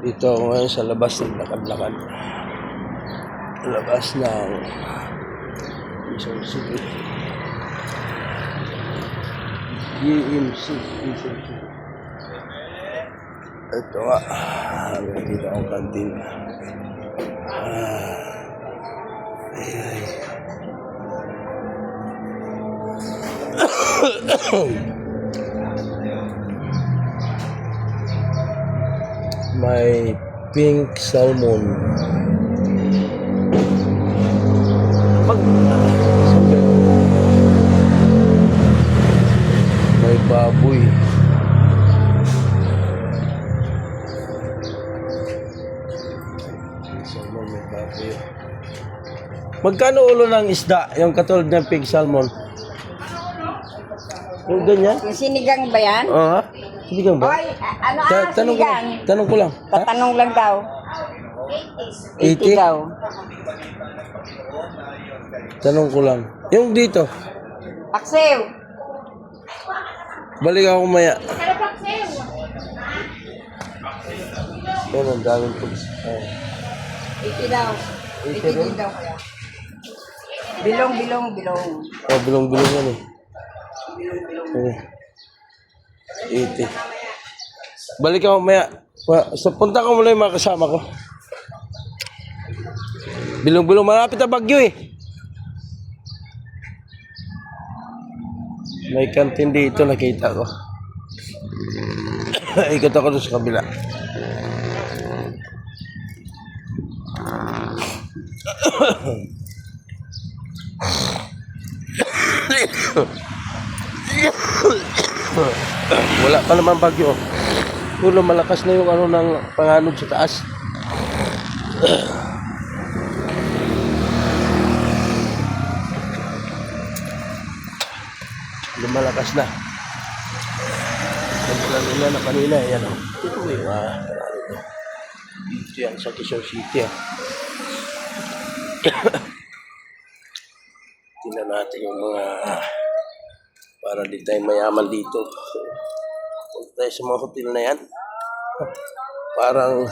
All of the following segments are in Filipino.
Dito ako ngayon sa labas ng lakad-lakad. Labas ng Quezon City. GMC Quezon City. Ito nga. Dito akong kantin. May pink salmon. May baboy. Salmon, may baboy. Magkano ulo ng isda? Yung katulad ng pink salmon? Yung ganyan? Yung sinigang ba yan? Oo. Sinigang ba? Ay, Tanong ko lang. sinigang? Tanong ko lang. Ha? Tatanong lang daw. 80? 80 daw. Tanong ko lang. Yung dito, Paksiw. balik ako maya. Yan, ang daming pugs. 80 daw. 80 rin? 80 daw kaya. Bilong. Oh, bilong-bilong yan eh. Okay. 80. Balik ako maya. So, punta ko muna yung mga kasama ko. Bilong-bilong, malapit na Bagyo eh. May kantin dito, nakita ko. Ikot ako doon sa kabila. Wala pa naman bagyo. Puro malakas na yung ano ng panganod sa taas. Lumalakas na. Nagpula na kanina. Ayan o. Ito mo yung dito yan sa Quezon City. Tingnan natin yung mga para di tayo mayaman dito. Punta tayo sa mga hotel na yan. Parang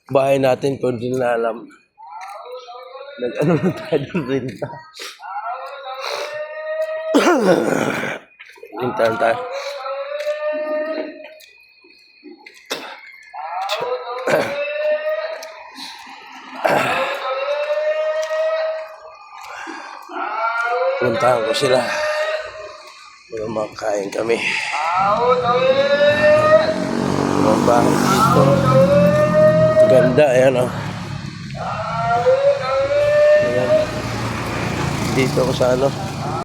bahay natin kung di na alam. Nag-ano na tayo doon renta. Hintahan tayo. Puntahan ko sila. Makain kami. Mga bahay dito. Ganda, ayan o. Ayan. Dito ako sa ano.